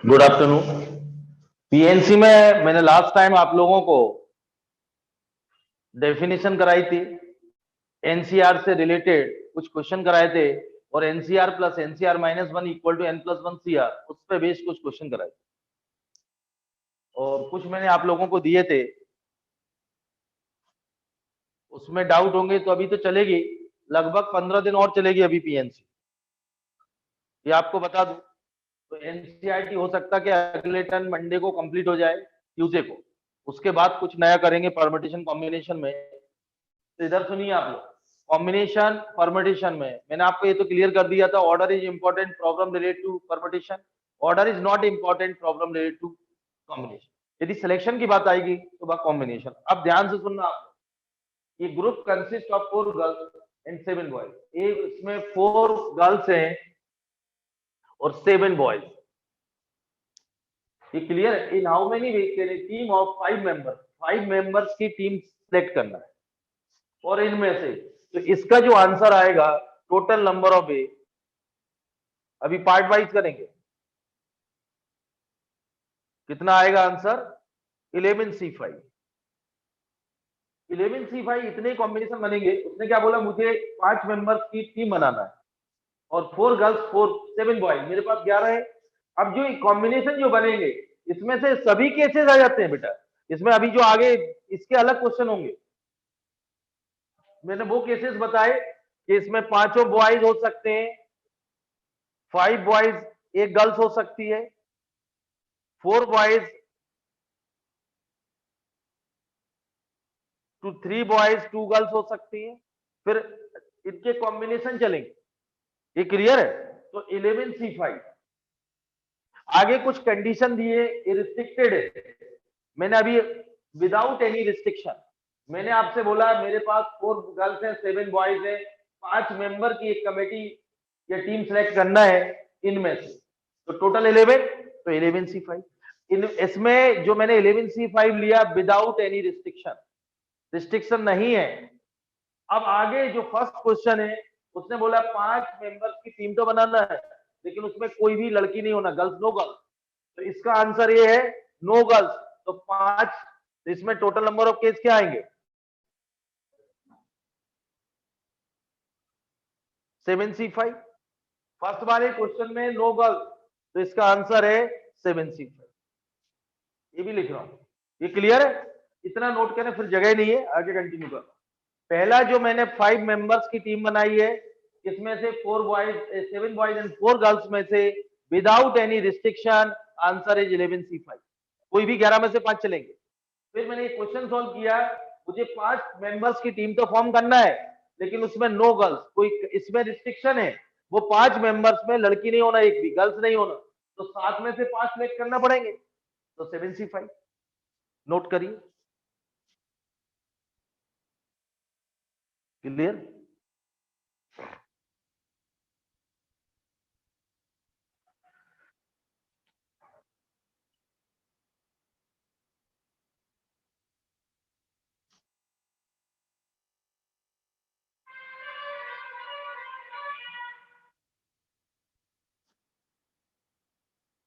Good afternoon. PNC में मैंने last time आप लोगों को डेफिनेशन कराई थी, एनसीआर से रिलेटेड कुछ क्वेश्चन कराए थे और NCR plus NCR -1 equal to n+1 CR, उस पर बेस कुछ क्वेश्चन कराए थे और कुछ मैंने आप लोगों को दिए थे। उसमें डाउट होंगे तो अभी तो चलेगी, लगभग 15 दिन और चलेगी अभी पीएनसी, ये आपको बता दूं। तो एनसीईआरटी हो सकता है कि अगले टर्म मंडे को कंप्लीट हो जाए, ट्यूसडे को, उसके बाद कुछ नया करेंगे परमिटेशन कॉम्बिनेशन में। तो इधर सुनिए आप लोग, कॉम्बिनेशन परमिटेशन में मैंने आपको ये तो क्लियर कर दिया था, order is important problem related to permutation, order is not important problem related to combination. यदि सिलेक्शन की बात आएगी तो वह कॉम्बिनेशन। अब ध्यान से सुनना आप, ये group consist of 4 girls and 7 boys. ये इसमें 4 गर्ल्स हैं और 7 बॉयज। ये क्लियर है? इन how many week team of 5 members, 5 members की टीम सेलेक्ट करना है और इनमें से तो इसका जो आंसर आएगा टोटल नंबर ऑफ ए, अभी पार्ट वाइज करेंगे, कितना आएगा आंसर 11C5। 11C5 इतने कॉम्बिनेशन बनेंगे। उसने क्या बोला, मुझे 5 मेंबर्स की टीम बनाना है और 4 गर्ल्स 7 बॉयज, मेरे पास 11 है। अब जो कॉम्बिनेशन जो बनेंगे इसमें से सभी केसेस आ जाते हैं बेटा, इसमें अभी जो आगे इसके अलग क्वेश्चन होंगे। मैंने वो केसेस बताए कि इसमें 5 बॉयज हो सकते हैं, 5 बॉयज 1 गर्ल्स हो सकती है, 4 बॉयज टू 3 बॉयज 2 गर्ल्स हो सकती है, फिर इनके कॉम्बिनेशन चलेंगे। ये क्लियर है? तो 11C5 आगे कुछ कंडीशन दिए, रिस्ट्रिक्टेड है। मैंने अभी विदाउट एनी रिस्ट्रिक्शन, मैंने आपसे बोला मेरे पास 4 गर्ल्स हैं 7 बॉयज हैं, 5 मेंबर की एक कमेटी या टीम सेलेक्ट करना है इनमें से, तो टोटल 11, तो 11C5। इसमें जो मैंने 11C5 लिया विदाउट एनी रिस्ट्रिक्शन, रिस्ट्रिक्शन नहीं है। अब आगे जो फर्स्ट क्वेश्चन है उसने बोला 5 मेंबर्स की टीम तो बनाना है लेकिन उसमें कोई भी लड़की नहीं होना, गर्ल्स, नो गर्ल्स। तो इसका आंसर ये है नो गर्ल्स। तो 5, तो इसमें टोटल नंबर ऑफ केस क्या आएंगे 7C5। फर्स्ट वाले क्वेश्चन में नो गर्ल्स, तो इसका आंसर है 7C5। ये भी लिख रहा हूं, ये क्लियर है? इतना नोट करें, फिर जगह नहीं है, आगे कंटिन्यू कर। पहला जो मैंने 5 मेंबर्स की टीम बनाई है, इसमें से 4 बॉयज 7 बॉयज एंड 4 गर्ल्स में से without any restriction answer is 11C5। कोई भी 11 में से 5 चलेंगे। फिर मैंने एक क्वेश्चन सॉल्व किया, मुझे 5 मेंबर्स की टीम तो फॉर्म करना है लेकिन उसमें नो गर्ल्स, कोई इसमें रिस्ट्रिक्शन है, वो 5 मेंबर्स में लड़की नहीं होना, एक भी गर्ल्स नहीं होना, तो 7 में से 5 सिलेक्ट करना पड़ेंगे, तो 7C5 नोट करिए। क्लियर?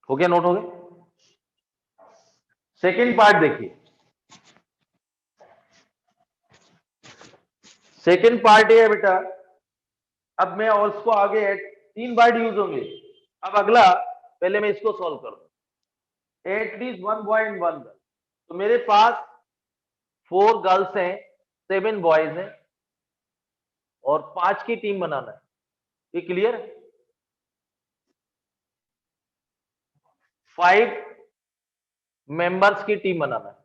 हो गया? नोट हो गया? सेकेंड पार्ट देखिए, सेकेंड पार्ट ये है बेटा, अब मैं और उसको आगे 3 वर्ड यूज होंगे। अब अगला, पहले मैं इसको सॉल्व कर दूं। एटलीस्ट 1 बॉय एंड 1 गर्ल, तो मेरे पास 4 गर्ल्स हैं 7 बॉयज हैं और 5 की टीम बनाना है। ये क्लियर है? 5 मेंबर्स की टीम बनाना है।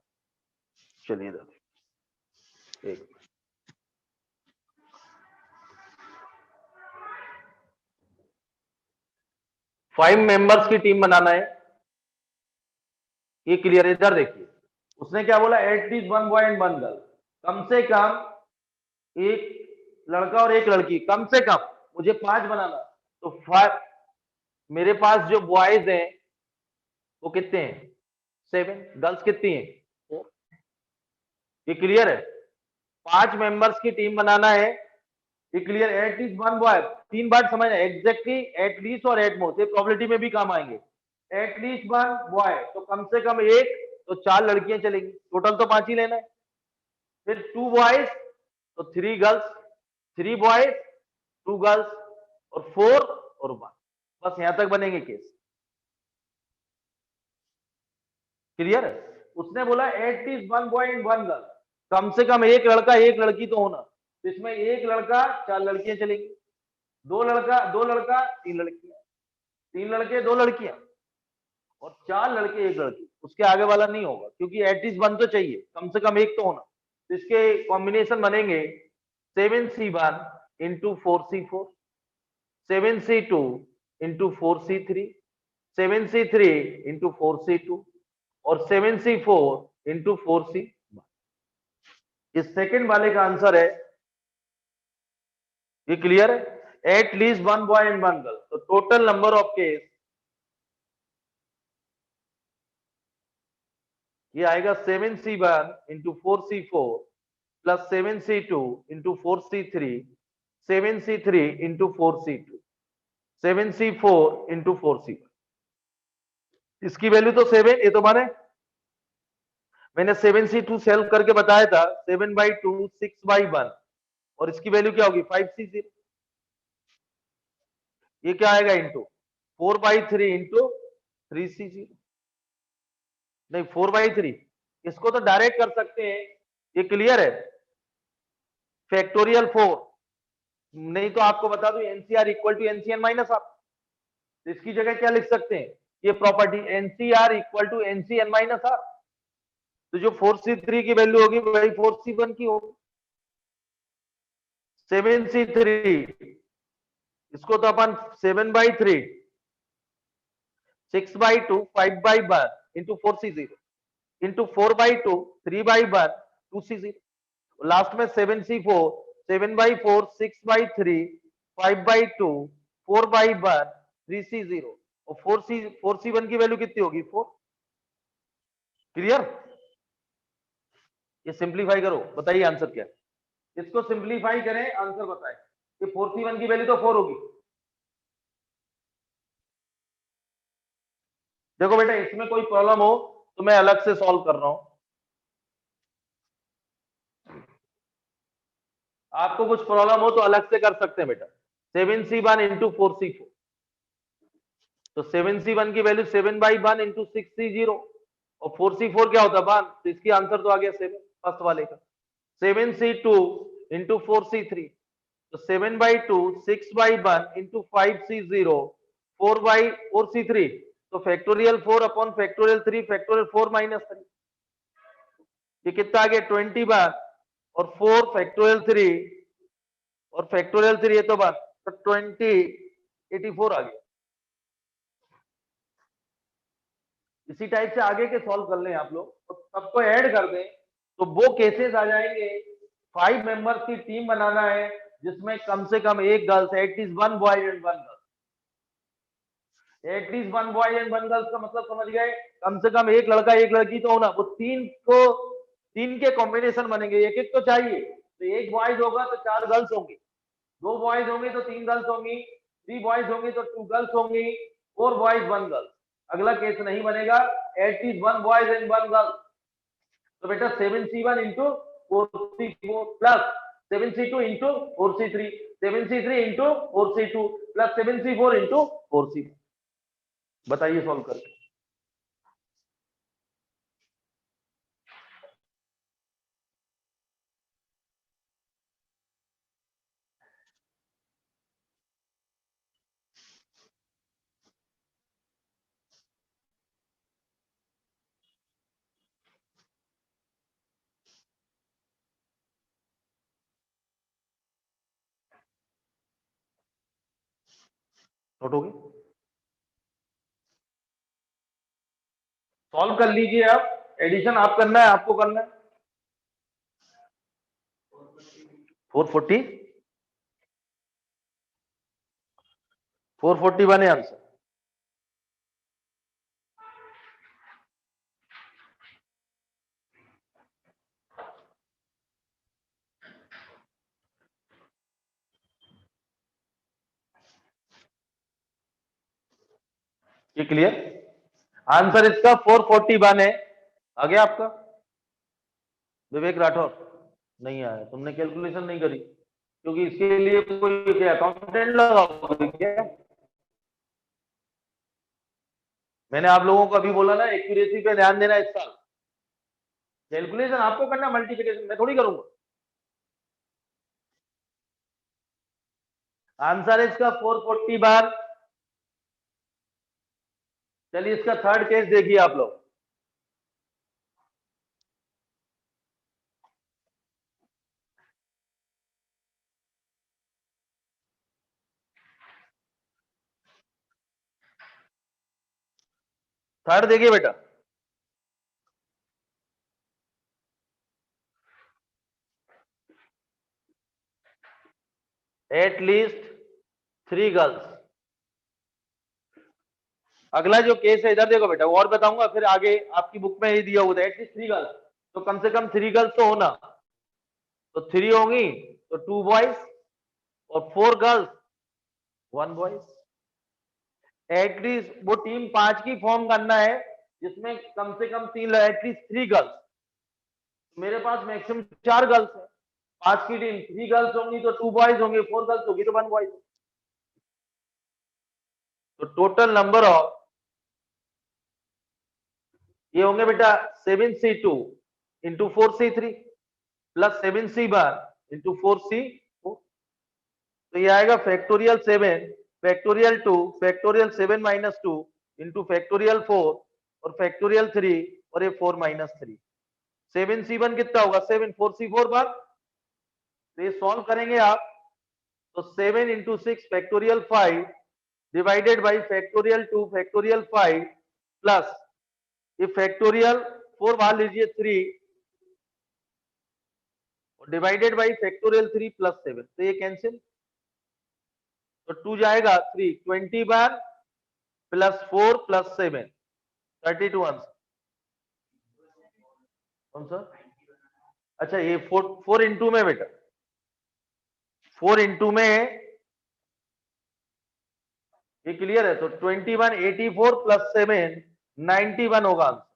चलिए इधर एक 5 मेंबर्स की टीम बनाना है। ये क्लियर? इधर देखिए, उसने क्या बोला, एटलीस्ट 1 बॉय एंड 1 गर्ल, कम से कम एक लड़का और एक लड़की, कम से कम मुझे 5 बनाना। तो 5, मेरे पास जो बॉयज हैं वो कितने हैं 7, गर्ल्स कितनी हैं 4। ये क्लियर है? 5 मेंबर्स की टीम बनाना है, ये क्लियर? एटलीस्ट वन बॉय, 3 बार समझना, एग्जैक्टली, एटलीस्ट और एटमोस्ट, ये प्रोबेबिलिटी में भी काम आएंगे। एटलीस्ट वन बॉय तो कम से कम एक, तो 4 लड़कियां चलेंगी, टोटल तो 5 ही लेना है। फिर 2 बॉयज तो 3 गर्ल्स, 3 बॉयज 2 गर्ल्स, और 4 और 1, बस यहां तक बनेंगे केस। क्लियर है? उसने बोला at least one boy and one girl, कम से कम एक लड़का एक लड़की तो होना, इसमें एक लड़का 4 लड़कियां चलेंगी, 2 लड़का 3 लड़कियां, 3 लड़के 2 लड़कियां, और 4 लड़के 1 लड़की, उसके आगे वाला नहीं होगा, क्योंकि एटलीस्ट वन तो चाहिए, कम से कम एक तो होना। तो इसके कॉम्बिनेशन बनेंगे 7C1 into 4C4, 7C2 into 4C3, 7C3 into 4C2, और 7C4 इंटू 4C। इस सेकंड वाले का आंसर है, ये क्लियर है? At least one boy and one girl, तो टोटल नंबर ऑफ केस ये आएगा 7C1 into 4C4 plus 7C2 into 4C3, 7C3 into 4C2, 7C4 into 4C1। इसकी वैल्यू तो 7, ये तो मैंने 7C2 सेल्व करके बताया था, 7/2 6/1, और इसकी वैल्यू क्या होगी 5C0। ये क्या आएगा इंटू 4/3 इंटू 3C0, नहीं 4/3, इसको तो डायरेक्ट कर सकते हैं, ये क्लियर है? फैक्टोरियल 4, नहीं तो आपको बता दूं NCR equal to NCN minus आप, इसकी जगह क्या लिख सकते हैं, ये property NCR equal to NCN minus R, तो जो 4C3 की वैल्यू होगी वही 4C1 की होगी। 7C3 इसको तो अपन 7/3 6/2 5/1 into 4C0 into 4/2 3/1 2C0, last में 7C4 7/4 6/3 5/2 4/1 3C0, और 4C1 की वैल्यू कितनी होगी 4। क्लियर? ये सिंप्लीफाई करो, बताइए आंसर क्या है? इसको सिंप्लीफाई करें, आंसर बताएं कि 4C1 की वैल्यू तो 4 होगी। देखो बेटा, इसमें कोई प्रॉब्लम हो तो मैं अलग से सॉल्व कर रहा हूं, आपको कुछ प्रॉब्लम हो तो अलग से कर सकते हैं बेटा। 7C1 इंटू 4C4, तो 7C1 की वैल्यू 7/1 इंटू 6C0, और 4C4 क्या होता है 1, तो इसकी आंसर तो आ गया 7 फर्स्ट वाले का। 7C2 इंटू 4C3, तो 7/2 6/1 इंटू 5C0 4/4C3, तो factorial 4 upon factorial 3 factorial 4 minus 3, ये कितना आ गया 20 और 4 फैक्टोरियल 3 और फैक्टोरियल 3 ये तो बात, तो 84 आ गया। इसी टाइप से आगे के सॉल्व कर लें आप लोग, तो सबको ऐड कर दें तो वो केसेस आ जाएंगे। 5 मेंबर्स की टीम बनाना है जिसमें कम से कम एक girls, at least one boy and one girl, at least one boy and one girls का मतलब समझ गए, कम से कम एक लड़का एक लड़की तो होना, वो तीन के कॉम्बिनेशन बनेंगे, एक एक तो चाहिए, तो एक बॉयज होगा तो 4 गर्ल्स होंगी, 2 बॉयज होंगे तो 3 गर्ल्स होंगी, 3 बॉयज होंगे तो 2 गर्ल्स होंगी, 4 बॉयज 1 गर्ल। अगला केस नहीं बनेगा, एटलीस्ट 1 बॉयज एंड 1 गर्ल, तो बेटा 7C1 into 4C4 plus 7C2 into 4C3, 7C3 into 4C2 plus 7C4 into 4C, बताइए सॉल्व करके। नोट हो गए? सॉल्व कर लीजिए आप, एडिशन आप करना है, आपको करना है। 440 441 है आंसर। ये क्लियर? आंसर इसका 441 है। आ गया आपका? विवेक राठौर नहीं आया, तुमने कैलकुलेशन नहीं करी क्योंकि इसके लिए कोई क्या अकाउंटेंट लगाओगे क्या? मैंने आप लोगों को अभी बोला ना एक्यूरेसी पे ध्यान देना इस साल। कैलकुलेशन आपको करना, मल्टीप्लिकेशन मैं थोड़ी करूंगा। आंसर है इसका 440 बार। चलिए इसका थर्ड केस देखिए आप लोग। थर्ड देखिए बेटा। At least 3 girls. अगला जो केस है इधर देखो बेटा, और बताऊंगा फिर आगे आपकी बुक में ही दिया हुआ था एटलीस्ट 3 गर्ल्स, तो कम से कम 3 गर्ल्स तो होना। तो 3 होंगी तो 2 बॉयज, और 4 गर्ल्स 1 बॉयज। एटलीस्ट वो टीम 5 की फॉर्म करना है जिसमें कम से कम 3 एटलीस्ट 3 गर्ल्स। मेरे पास मैक्सिमम 4 गर्ल्स है। 5 की टीम 3 गर्ल्स होंगी तो 2 बॉयज होंगे, 4 गर्ल्स होगी तो 1 बॉयज। तो टोटल नंबर ऑफ ये होंगे बेटा 7C2 into 4C3 plus 7C1 into 4C4। तो ये आएगा factorial 7 factorial 2 factorial 7 minus 2 into factorial 4 और फैक्टोरियल 3 और ये 4 माइनस 3। 7C1 कितना होगा 7 4C4 बार। तो ये सॉल्व करेंगे आप तो 7 into 6 factorial 5 divided by factorial 2 factorial 5 plus ये फैक्टोरियल 4 बाहर लीजिए 3 डिवाइडेड बाई फैक्टोरियल 3 प्लस 7। तो ये कैंसिल, तो 2 जाएगा 3 20 बार प्लस 4 प्लस 7 32 आंसर। कौन सा? अच्छा ये 4 इंटू में बेटा, 4 इंटू में ये क्लियर है। तो 21 84 प्लस 7 91 होगा आंसर।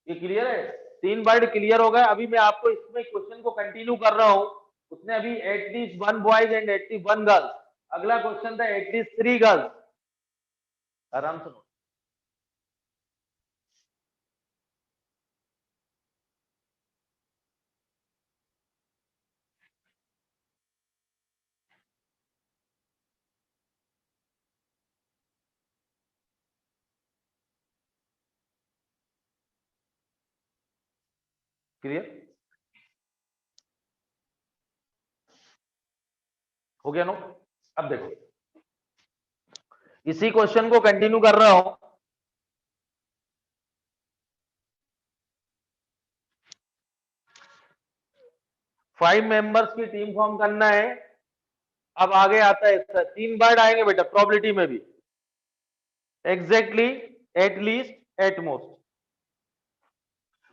ये क्लियर है? 3 वर्ड क्लियर हो गए। अभी मैं आपको इसमें क्वेश्चन को कंटिन्यू कर रहा हूं। उसने अभी at least 1 boys and at least 1 girls. अगला क्वेश्चन था एटलीस्ट 3 गर्ल्स। आराम से। क्लियर हो गया नो? अब देखो इसी क्वेश्चन को कंटिन्यू कर रहा हूं। फाइव मेंबर्स की टीम फॉर्म करना है। अब आगे आता है इसका 3 वर्ड आएंगे बेटा प्रोबेबिलिटी में भी। Exactly, at least, at most.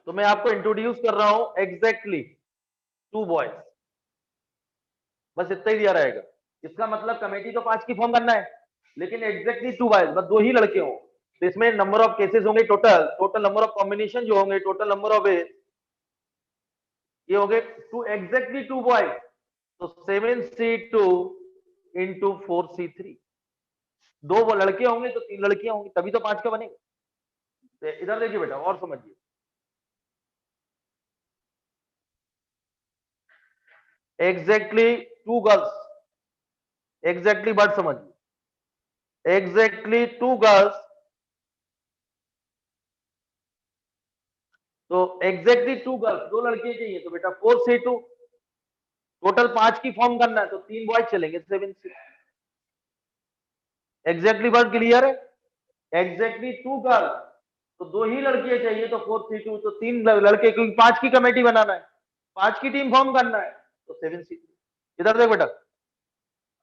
तो मैं आपको इंट्रोड्यूस कर रहा हूं एग्जैक्टली 2 बॉयज, बस इतना ही दिया रहेगा। इसका मतलब कमेटी तो 5 की फॉर्म करना है लेकिन एग्जैक्टली 2 बॉयज, बस 2 ही लड़के हों। तो इसमें नंबर ऑफ केसेस होंगे टोटल नंबर ऑफ कॉम्बिनेशन जो होंगे, टोटल नंबर ऑफ ये हो गए टू एग्जैक्टली 2 बॉयज। तो 7C2 इंटू 4C3। 2 वो लड़के होंगे तो 3 लड़कियां होंगी, तभी तो 5 का बनेगा। तो इधर देखिए बेटा और समझिए। एग्जैक्टली 2 गर्ल्स, एग्जैक्टली वर्ड समझिए। एग्जैक्टली 2 गर्ल्स, तो एग्जैक्टली 2 गर्ल्स 2 लड़के चाहिए तो बेटा 4C2। टोटल 5 की फॉर्म करना है तो 3 बॉयज चलेंगे 7C। एग्जैक्टली वर्ड क्लियर है? एग्जैक्टली 2 गर्ल्स तो 2 ही लड़के चाहिए तो 4C2, तो 3 लड़के क्योंकि 5 की कमेटी बनाना है, 5 की टीम फॉर्म करना है तो 7C। इधर देख बेटा,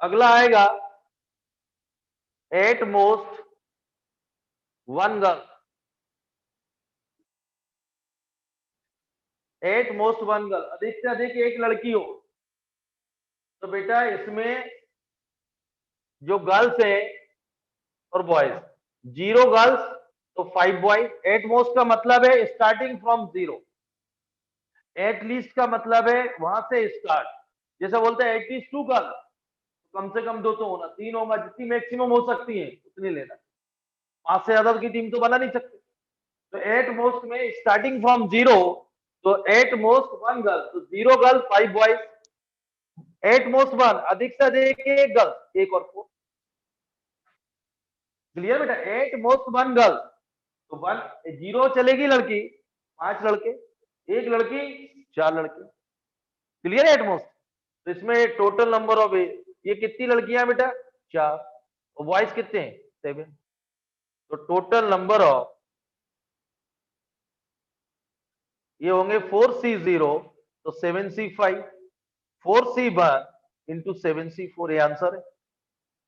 अगला आएगा at most 1 girl. At most 1 girl, अधिक से अधिक एक लड़की हो। तो बेटा इसमें जो गर्ल्स है और बॉयज, 0 गर्ल्स तो 5 बॉयज। एट मोस्ट का मतलब है स्टार्टिंग फ्रॉम 0, एट लीस्ट का मतलब है वहां से स्टार्ट। जैसे बोलते हैं एटलीस्ट 2 गर्ल्स, कम से कम 2 तो होना, 3 होगा, जितनी मैक्सिमम हो सकती है उतनी लेना, 5 से ज्यादा की टीम तो बना नहीं सकते। तो एट मोस्ट में स्टार्टिंग फ्रॉम 0, तो एट मोस्ट 1 गर्ल, तो 0 गर्ल 5 बॉयज। एट मोस्ट 1, अधिक से अधिक एक गर्ल, एक और 4। क्लियर बेटा? एट मोस्ट 1 गर्ल, तो 1 0 चलेगी लड़की, 5 लड़के, एक लड़की 4 लड़के। क्लियर है? At most. तो इसमें टोटल नंबर ऑफ, ये कितनी लड़कियां बेटा? 4, और बॉयज कितने हैं? 7। तो टोटल नंबर ऑफ ये होंगे 4C0, तो 7C5, 4C1 इंटू 7C4, ये आंसर है।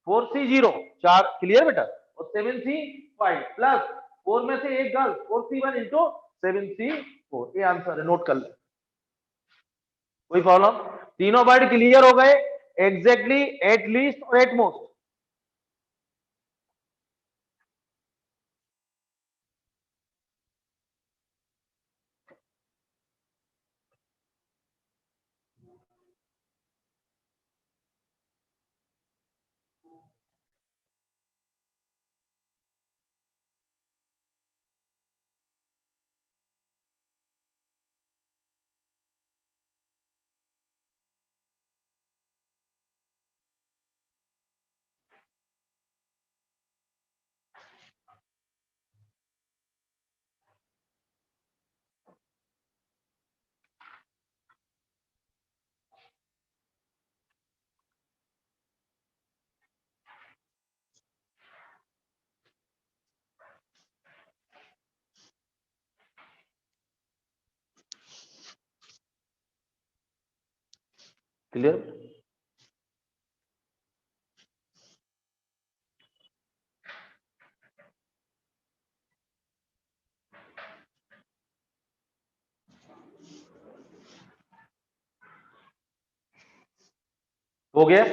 4C0 4, क्लियर बेटा, और 7C5 प्लस 4 में से एक गर्ल, 4C1 इंटू 7C4, ये आंसर है। नोट कर ले। कोई प्रॉब्लम? तीनों वर्ड क्लियर हो गए, एग्जैक्टली, एट लीस्ट और एट मोस्ट। क्लियर? हो गया?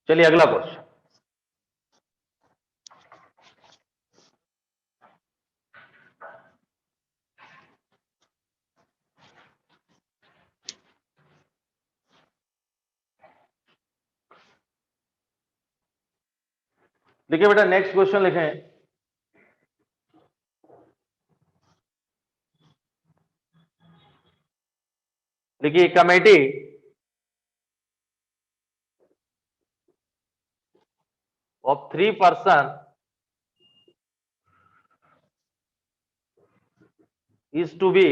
चलिए अगला क्वेश्चन। देखिए बेटा, नेक्स्ट क्वेश्चन लिखें। देखिए, committee of 3 person is to be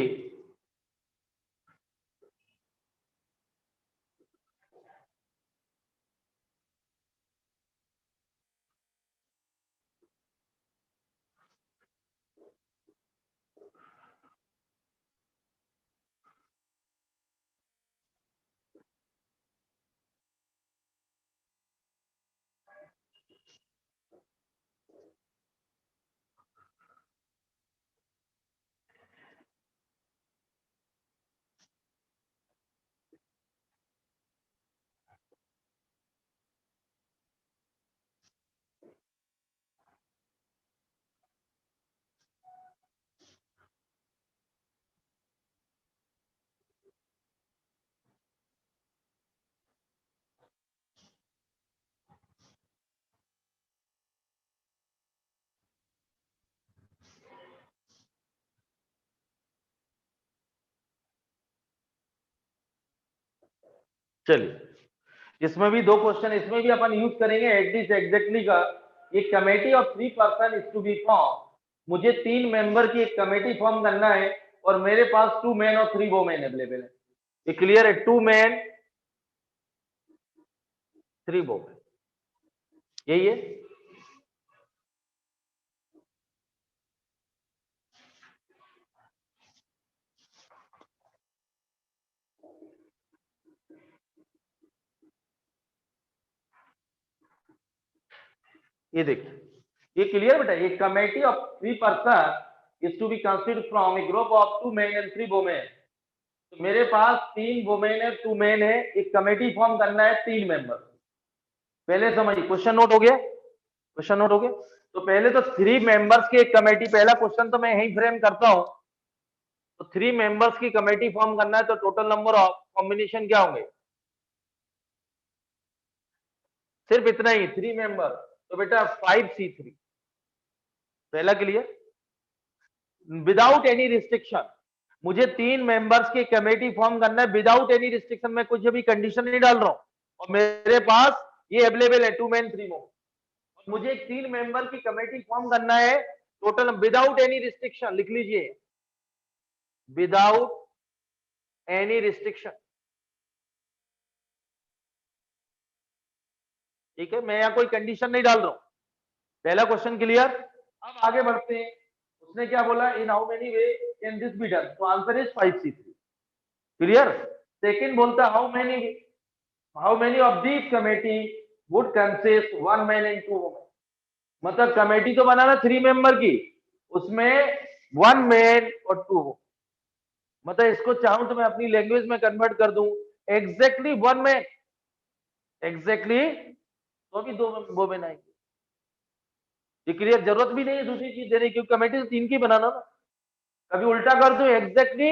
चलिए, इसमें भी 2 क्वेश्चन, इसमें भी अपन यूज करेंगे एट दिस एग्जैक्टली का। एक committee of 3 person is to be form, मुझे 3 मेंबर की एक कमेटी फॉर्म करना है, और मेरे पास 2 मैन और 3 वोमेन अवेलेबल है। ये क्लियर है? 2 मैन 3 वोमेन, यही है। ये देखिए, ये क्लियर बेटा? ये committee of 3 person is to be constituted from a group of 2 man and 3 women. तो मेरे पास 3 वुमेन है 2 मेन है, एक कमेटी फॉर्म करना है 3 मेंबर। पहले समझिए, क्वेश्चन नोट हो गया, क्वेश्चन नोट हो गया। तो पहले तो 3 मेंबर्स की एक कमेटी, पहला क्वेश्चन तो मैं यही फ्रेम करता हूं। तो 3 मेंबर्स की कमेटी फॉर्म करना है, तो टोटल नंबर ऑफ कॉम्बिनेशन क्या होंगे? सिर्फ इतना ही, 3 मेंबर, तो बेटा 5C3। पहला क्लियर। विदाउट एनी रिस्ट्रिक्शन, मुझे 3 मेंबर्स की कमेटी फॉर्म करना है विदाउट एनी रिस्ट्रिक्शन, मैं कुछ भी कंडीशन नहीं डाल रहा हूं, और मेरे पास ये अवेलेबल है 2 मेन 3 वुमेन। मुझे एक 3 मेंबर की कमेटी फॉर्म करना है टोटल विदाउट एनी रिस्ट्रिक्शन, लिख लीजिए विदाउट एनी रिस्ट्रिक्शन। ठीक है, मैं यहां कोई कंडीशन नहीं डाल रहा हूं। पहला क्वेश्चन क्लियर। अब आगे बढ़ते हैं। उसने क्या बोला, in how many way can this be done, तो answer is 5C3। Clear. Second बोलता how many of this committee would consist 1 man and 2 women. मतलब कमेटी तो बनाना 3 मेंबर की, उसमें 1 मैन और 2 वुमेन। मतलब इसको चाहूं तो मैं अपनी लैंग्वेज में कन्वर्ट कर दूं, एग्जैक्टली 1 मैन, एग्जैक्टली, तो भी 2 वुमेन आएंगे। ये क्लियर। जरूरत भी नहीं है दूसरी चीज देने की, क्योंकि कमेटी तो 3 की बनाना ना। कभी उल्टा कर दो, एग्जैक्टली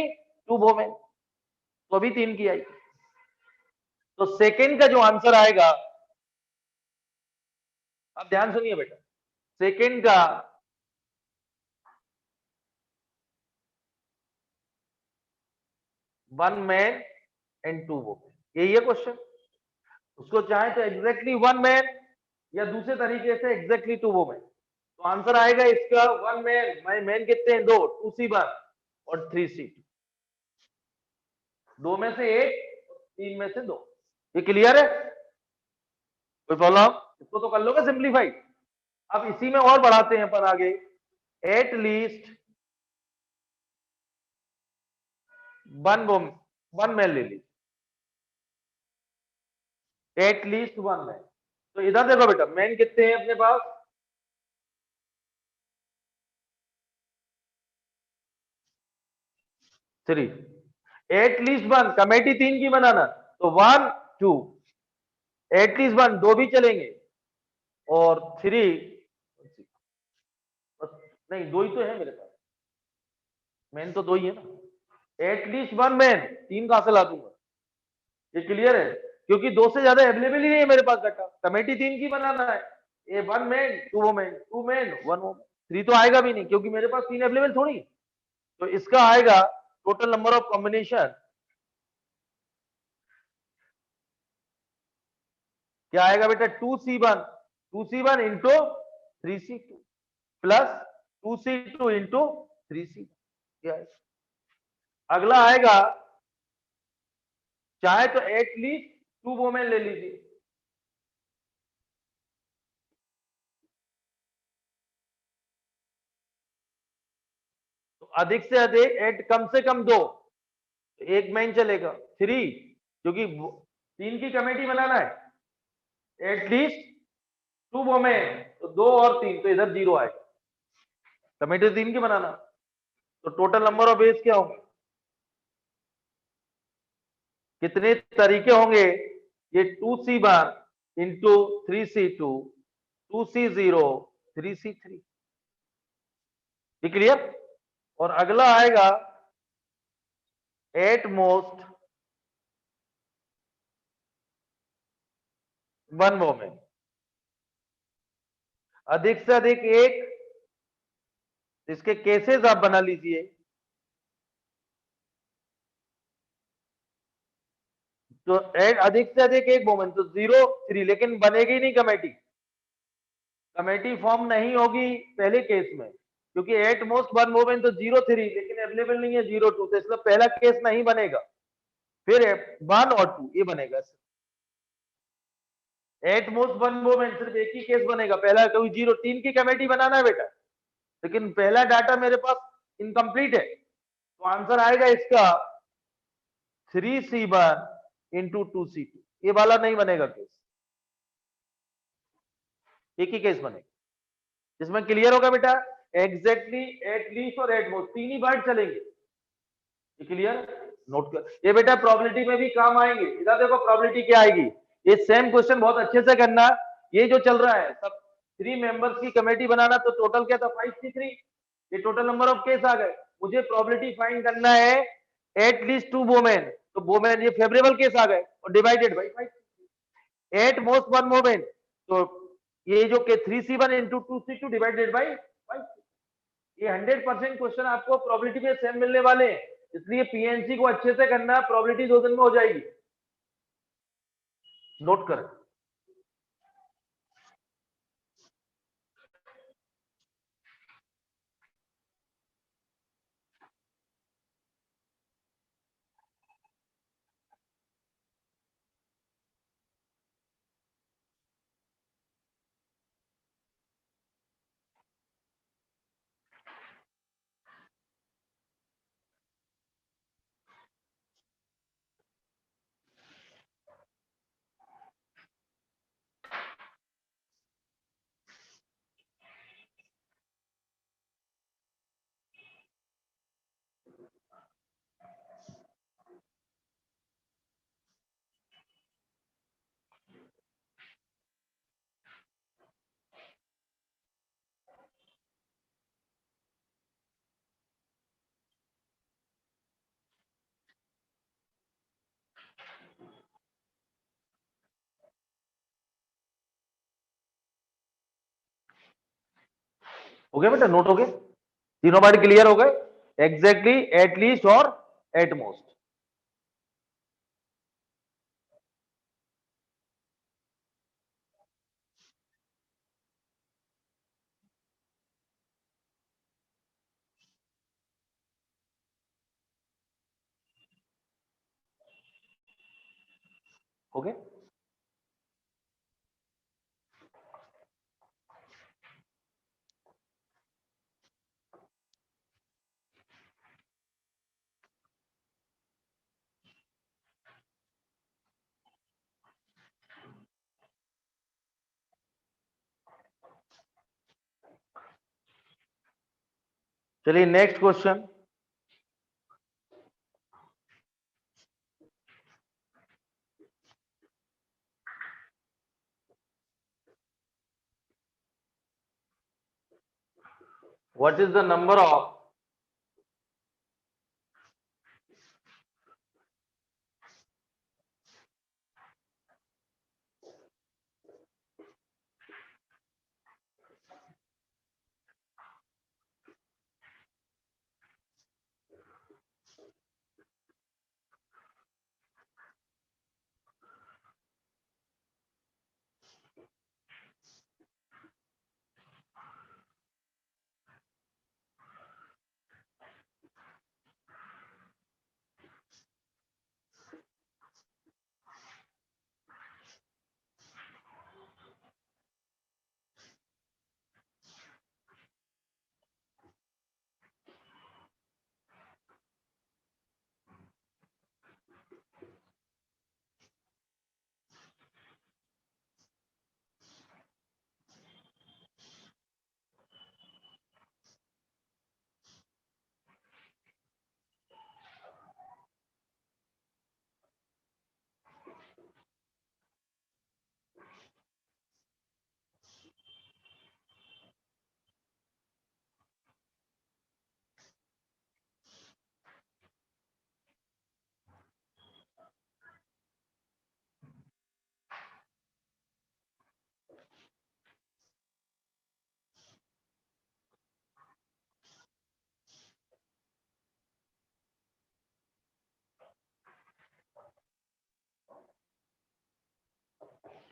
2 वुमेन, तो भी 3 की आएगी। तो सेकंड का जो आंसर आएगा, अब ध्यान सुनिए बेटा, सेकंड का 1 मैन एंड 2 वुमेन, यही है क्वेश्चन। उसको चाहे तो एग्जैक्टली 1 मैन, या दूसरे तरीके से एग्जैक्टली 2 वुमेन। तो आंसर आएगा इसका 1 मैन, मैन कितने हैं? 2, 2C1 और 3C2। 2 में से 1, 3 में से 2। ये क्लियर है? कोई प्रॉब्लम? इसको तो कर लोगे सिंप्लीफाई। अब इसी में और बढ़ाते हैं अपन आगे, एट लीस्ट 1 मैन ले लीजिए, एट लीस्ट 1 मैन। तो इधर देखो बेटा, मैन कितने हैं अपने पास? 3। एट लीस्ट 1, कमेटी 3 की बनाना, तो 1 2, एट लीस्ट 1, 2 भी चलेंगे, और 3, नहीं 2 ही तो है मेरे पास, मैन तो 2 ही है ना। एट लीस्ट 1 मैन, 3 कहां से ला दूंगा? ये क्लियर है? क्योंकि 2 से ज्यादा अवेलेबल ही नहीं है मेरे पास डाटा, कमेटी 3 की बनाना है। ये 1 मैन 2 वुमेन, 2 मैन 1 वुमेन, 3 तो आएगा भी नहीं, क्योंकि मेरे पास 3 अवेलेबल थोड़ी। तो इसका आएगा टोटल नंबर ऑफ कॉम्बिनेशन, क्या आएगा बेटा? 2C1 into 3C2 plus 2C2 into 3C1। अगला आएगा, चाहे तो एटलीस्ट 2 वुमेन ले लीजिए, तो अधिक से अधिक, एट कम से कम 2, एक मैन चलेगा। 3, क्योंकि 3 की कमेटी बनाना है, एटलीस्ट 2 वुमेन, तो 2 और 3, तो इधर 0 आएगा, कमेटी 3 की बनाना। तो टोटल नंबर ऑफ वेज क्या होंगे? कितने तरीके होंगे? ये 2C1 into 3C2, 2C0, 3C3। Clear? और अगला आएगा एट मोस्ट 1 वुमेन, अधिक से अधिक एक, इसके केसेस आप बना लीजिए। तो अधिक से अधिक एक वुमेन, तो 0 3, लेकिन बनेगी नहीं कमेटी, कमेटी फॉर्म नहीं होगी पहले केस में, क्योंकि एट मोस्ट 1 वुमेन, तो 0 3, लेकिन अवेलेबल नहीं है 0 2, तो इसलिए पहला केस नहीं बनेगा। फिर 1 और 2 ये बनेगा। एट मोस्ट 1 वुमेन, सिर्फ एक ही केस बनेगा, पहला, क्योंकि 0 3 की कमेटी बनाना है बेटा, लेकिन पहला डाटा मेरे पास इनकम्प्लीट है। तो आंसर आएगा इसका 3C1 इंटू 2C2, ये वाला नहीं बनेगा केस, एक ही केस बनेगा जिसमें क्लियर होगा बेटा, एग्जैक्टली, एटलीस्ट और एट मोस्ट, 3 ही वर्ड चलेंगे। क्लियर? नोट कर, ये बेटा प्रोबेबिलिटी में भी काम आएंगे। इधर देखो प्रोबेबिलिटी क्या आएगी, ये सेम क्वेश्चन बहुत अच्छे से करना। ये जो चल रहा है सब 3 मेंबर्स की कमेटी बनाना, तो टोटल क्या था 5 3, ये टोटल नंबर ऑफ केस आ गए। मुझे प्रोबेबिलिटी फाइंड करना है एटलीस्ट 2 वोमेन, तो वोमेन ये फेवरेबल केस आ गए और divided by 5, at most 1 women, तो ये जो के 3C1 into 2C2 divided by 5। ये 100% क्वेश्चन आपको प्रोबेबिलिटी में सेम मिलने वाले हैं, इसलिए पीएनसी को अच्छे से करना, प्रोबेबिलिटी 2 दिन में हो जाएगी। नोट कर, हो गया बेटा, नोट हो गए, तीनों बार क्लियर हो गए, एग्जैक्टली, एटलीस्ट और एट मोस्ट। हो गए, चलिए next question. What is the number of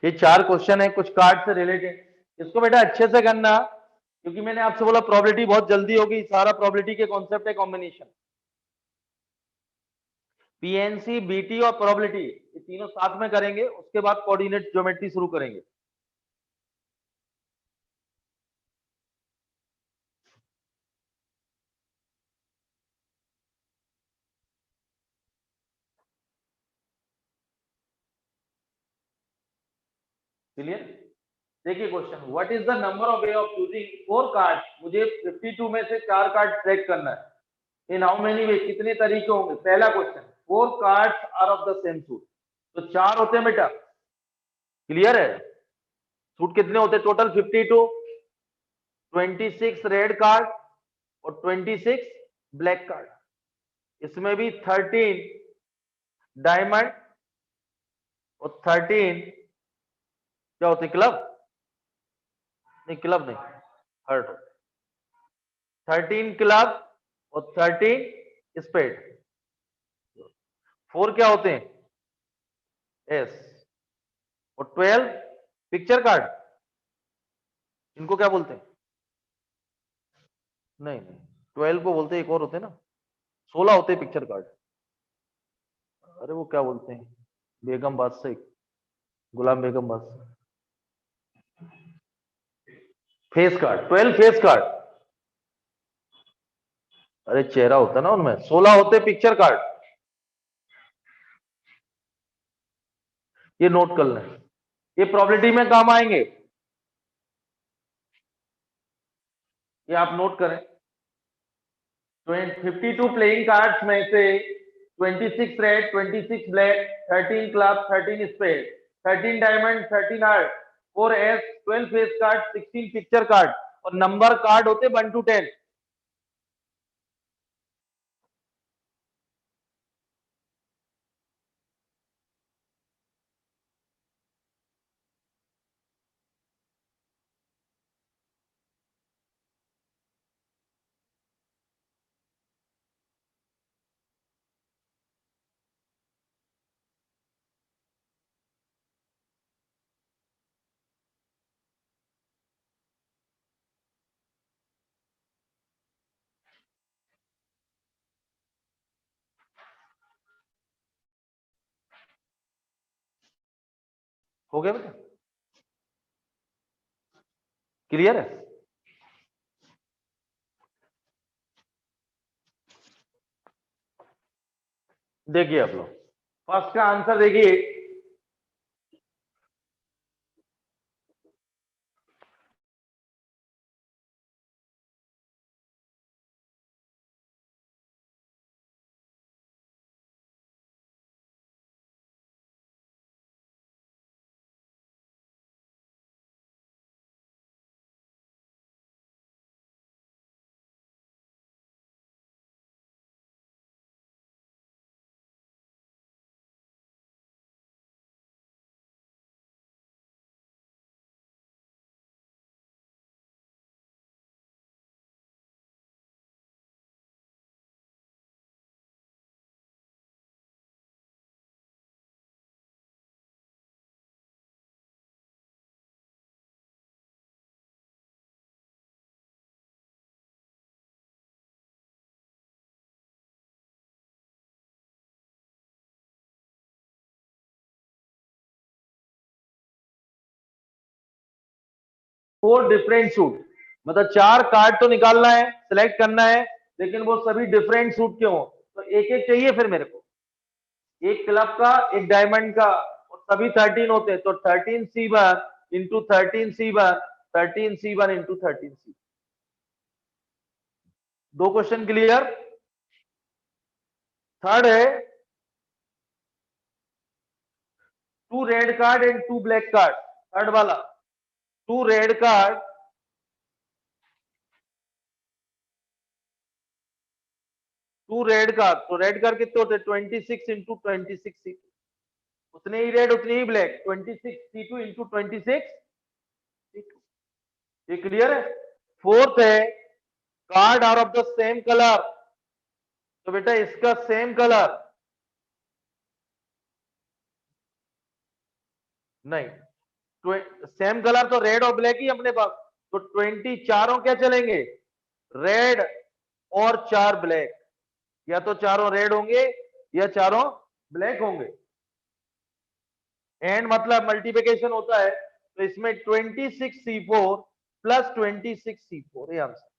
ये 4 क्वेश्चन है कुछ कार्ड से रिलेटेड, इसको बेटा अच्छे से करना, क्योंकि मैंने आपसे बोला प्रोबेबिलिटी बहुत जल्दी होगी, सारा प्रोबेबिलिटी के कॉन्सेप्ट है कॉम्बिनेशन। पीएनसी, बीटी और प्रोबेबिलिटी ये तीनों साथ में करेंगे, उसके बाद कोऑर्डिनेट ज्योमेट्री शुरू करेंगे। क्लियर? देखिए question, what is the number of way of choosing 4 card, मुझे 52 में से 4 कार्ड सेलेक्ट करना है, इन हाउ मेनी वे, कितने तरीके होंगे। पहला question, 4 cards are of the same suit, तो 4 होते हैं बेटा, क्लियर है। सूट कितने होते हैं टोटल? 52, 26 रेड कार्ड और 26 ब्लैक कार्ड, इसमें भी 13 डायमंड और 13 क्या होते? क्लब नहीं, क्लब नहीं, हर्ट, 13 क्लब और 13 स्पेड। 4 क्या होते हैं? एस। और 12 पिक्चर कार्ड, इनको क्या बोलते हैं? नहीं नहीं, 12 को बोलते हैं, एक और होते हैं ना, 16 होते हैं पिक्चर कार्ड। अरे वो क्या बोलते हैं, बेगम बादशाह, गुलाम बेगम बादशाह। फेस कार्ड, 12 फेस कार्ड, अरे चेहरा होता है ना उनमें। 16 होते पिक्चर कार्ड, ये नोट कर लें, ये प्रोबेबिलिटी में काम आएंगे, ये आप नोट करें। 52 प्लेइंग कार्ड्स में से 26 red, 26 black, 13 club, 13 spade, 13 diamond, 13 heart, 4 ace, 12 face card, 16 picture card और नंबर कार्ड होते 1 to 10। हो गया बेटा, क्लियर है? देखिए आप लोग, फर्स्ट का आंसर देखिए, फोर डिफरेंट सूट, मतलब 4 कार्ड तो निकालना है, सिलेक्ट करना है, लेकिन वो सभी डिफरेंट सूट के हो, तो एक एक चाहिए फिर मेरे को, एक क्लब का, एक डायमंड का, और सभी 13 होते हैं, तो 13 C1 into 13 C1, 13 C1 into 13 C। दो क्वेश्चन क्लियर। थर्ड है 2 red card and 2 black card, third वाला 2 रेड कार्ड, 2 रेड कार्ड, तो रेड कार्ड कितने होते हैं? 26 इंटू 26 C2, उतने ही रेड उतने ही ब्लैक, 26 C2 इंटू 26 C2। ये क्लियर है। फोर्थ है card are of the same colour, तो बेटा इसका सेम कलर नहीं, सेम कलर तो रेड और ब्लैक ही अपने पास, तो 20 चारों क्या चलेंगे? रेड और 4 ब्लैक, या तो चारों रेड होंगे या चारों ब्लैक होंगे, एंड मतलब मल्टीप्लिकेशन होता है, तो इसमें 26C4 प्लस 26C4, ये आंसर।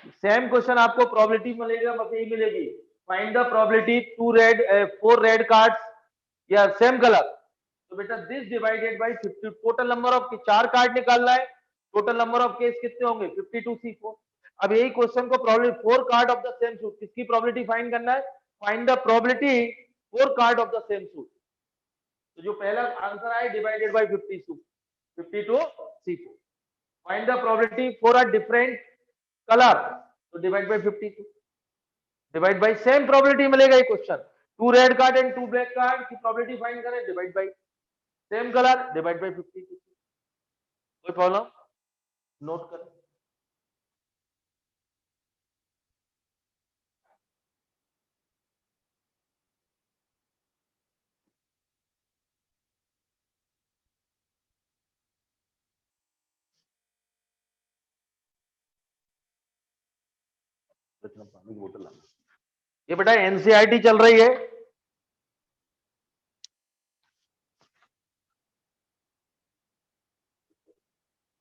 सेम क्वेश्चन आपको प्रोबेबिलिटी मिलेगा, बस यही मिलेगी, find the probability 4 red cards या सेम कलर, तो बेटा this divided by 50, total number of 4 card निकालना है, टोटल नंबर ऑफ केस कितने होंगे? 52C4। अब यही क्वेश्चन को probability 4 card of the same suit, किसकी प्रोबेबिलिटी फाइंड करना है? Find the probability 4 card of the same suit. तो जो पहला आंसर आया divided by 52 C4। Find the probability for a different colour, तो divide by 52, divide by same probability मिलेगा ये क्वेश्चन। 2 red card and 2 black card की प्रोबेबिलिटी फाइंड करें, divide by same colour, divide by 52। कोई प्रॉब्लम? नोट करें। पानी की बोतल लाना। ये बेटा एनसीईआरटी चल रही है,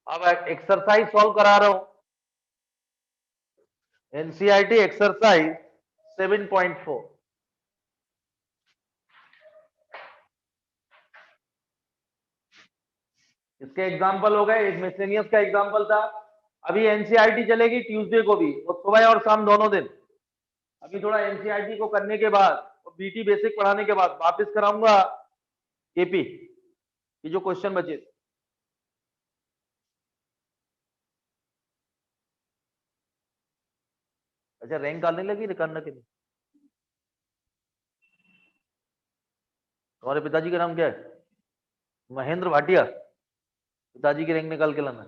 अब एक्सरसाइज सॉल्व करा रहा हूं। NCERT exercise 7.4। इसके एग्जाम्पल हो गए, एक मिसलेनियस का एग्जाम्पल था। अभी एनसीईआरटी चलेगी ट्यूसडे को भी, और सुबह और शाम दोनों दिन। अभी थोड़ा एनसीईआरटी को करने के बाद और बीटी बेसिक पढ़ाने के बाद वापस कराऊंगा केपी, ये जो क्वेश्चन बचे। अच्छा, रैंक आने लगी करना के लिए? तुम्हारे पिताजी का नाम क्या है? महेंद्र भाटिया। पिताजी की रैंक निकाल के लाना।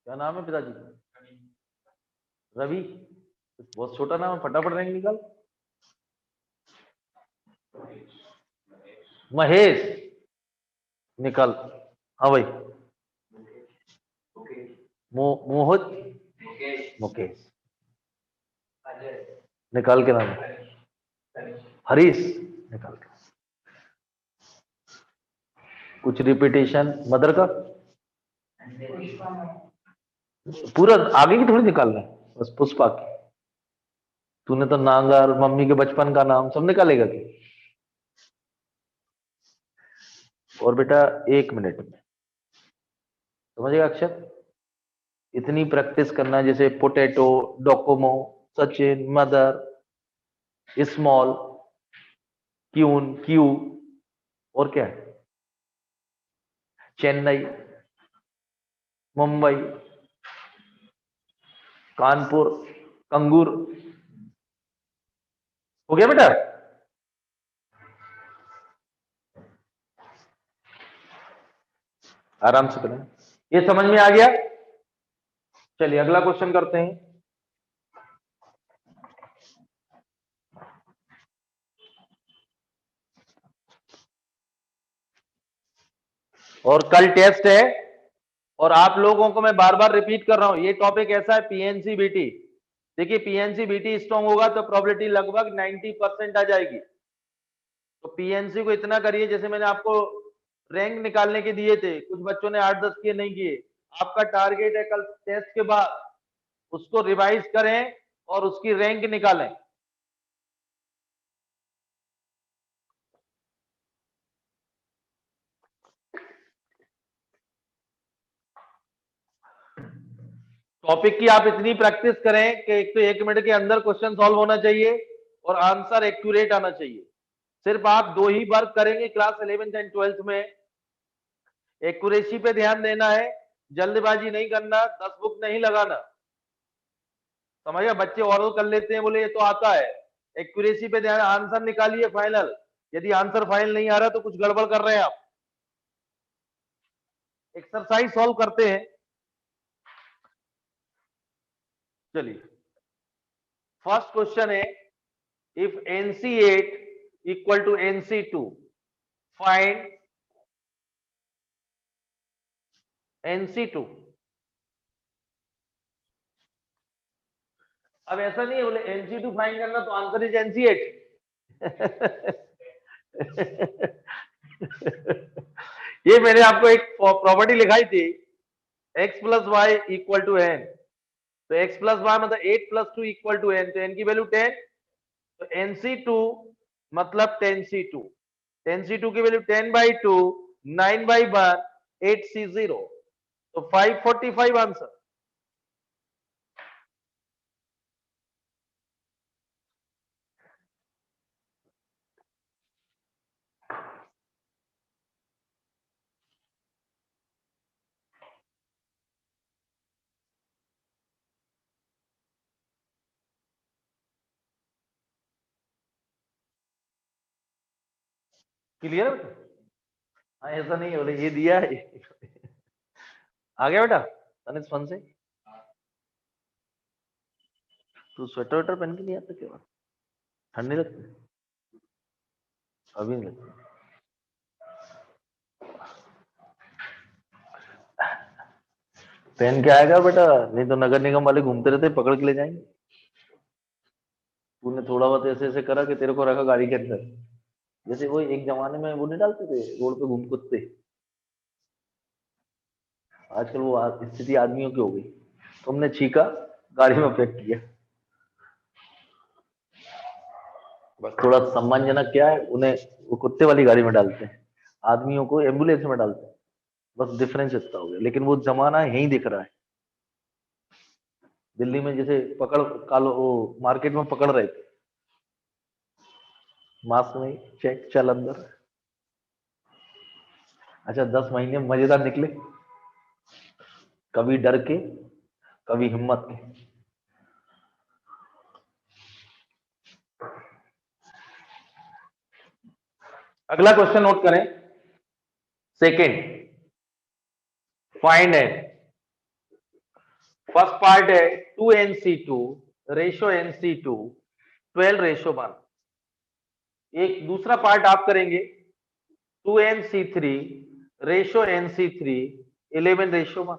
क्या नाम है पिताजी का? रवि। बहुत छोटा नाम है, फटाफट रैंक निकाल। महेश निकाल। हाँ भाई। मोहित, मुकेश निकाल के नाम। हरीश निकाल के। कुछ रिपीटेशन मदर का पूरा आगे की थोड़ी निकालना है, बस पुष्पा की। तूने तो नांगर, मम्मी के बचपन का नाम सब निकालेगा क्या? और बेटा 1 मिनट में समझेगा अक्षर। इतनी प्रैक्टिस करना, जैसे potato, Docomo, Sachin, mother, small, queen, queue, और क्या है, चेन्नई, मुंबई, कानपुर, कंगूर। हो गया बेटा? आराम से करें। ये समझ में आ गया? चलिए अगला क्वेश्चन करते हैं। और कल टेस्ट है, और आप लोगों को मैं बार बार रिपीट कर रहा हूं, ये टॉपिक ऐसा है पीएनसी बीटी। देखिए पीएनसी बीटी स्ट्रांग होगा तो प्रोबेबिलिटी लगभग 90% आ जाएगी। तो पीएनसी को इतना करिए, जैसे मैंने आपको रैंक निकालने के दिए थे, कुछ बच्चों ने 8-10 किए नहीं किए। आपका टारगेट है कल टेस्ट के बाद उसको रिवाइज करें और उसकी रैंक निकालें। टॉपिक की आप इतनी प्रैक्टिस करें कि एक तो 1 मिनट के अंदर क्वेश्चन सॉल्व होना चाहिए और आंसर एक्यूरेट आना चाहिए। सिर्फ आप 2 ही वर्क करेंगे क्लास 11th एंड 12th में। एक्यूरेसी पे ध्यान देना है, जल्दबाजी नहीं करना, 10 बुक नहीं लगाना। समझिए, बच्चे ओरल कर लेते हैं, बोले ये तो आता है। एक्यूरेसी पे ध्यान, आंसर निकालिए फाइनल। यदि आंसर फाइनल नहीं आ रहा तो कुछ गड़बड़ कर रहे हैं आप। एक्सरसाइज सॉल्व करते हैं। चलिए फर्स्ट क्वेश्चन है, if NC8 equal to NC2 find NC2। अब ऐसा नहीं है बोले NC2 फाइंड करना तो आंसर इज NC8। ये मैंने आपको एक प्रॉपर्टी लिखाई थी, x plus Y equal to n। तो x प्लस वाई मतलब 8 प्लस 2 इक्वल टू n, तो n की वैल्यू 10। तो NC2 मतलब 10C2, 10C2 की वैल्यू 10/2, 9/1, 8C0, तो 545 आंसर। क्लियर है बेटा? हाँ ऐसा नहीं बोले ये दिया है आ गया बेटा तनिष फन से। तू स्वेटर वेटर पहन के नहीं आता क्या? ठंड नहीं लगती? अभी नहीं लगती। पहन के आएगा बेटा, नहीं तो नगर निगम वाले घूमते रहते पकड़ के ले जाएंगे। तूने थोड़ा बहुत ऐसे ऐसे करा कि तेरे को रखा गाड़ी के अंदर, जैसे वो एक जमाने में वो नहीं डालते थे रोड पे घूम कुत्ते, आजकल वो स्थिति आदमियों की हो गई। तुमने छीका, गाड़ी में फेंक किया। बस थोड़ा सम्मानजनक क्या है उन्हें, वो कुत्ते वाली गाड़ी में डालते हैं, आदमियों को एम्बुलेंस में डालते हैं। बस डिफरेंस इतना हो गया, लेकिन वो जमाना यही दिख रहा है। दिल्ली में जैसे पकड़ कालो वो मार्केट में पकड़ रहे थे, मास्क नहीं, चेक चल अंदर। अच्छा 10 महीने मजेदार निकले, कभी डर के कभी हिम्मत के। अगला क्वेश्चन नोट करें, second, find N. First part है 2nc2 रेशो nc2 12:1। एक दूसरा पार्ट आप करेंगे 2nc3 रेशो nc3 11:1।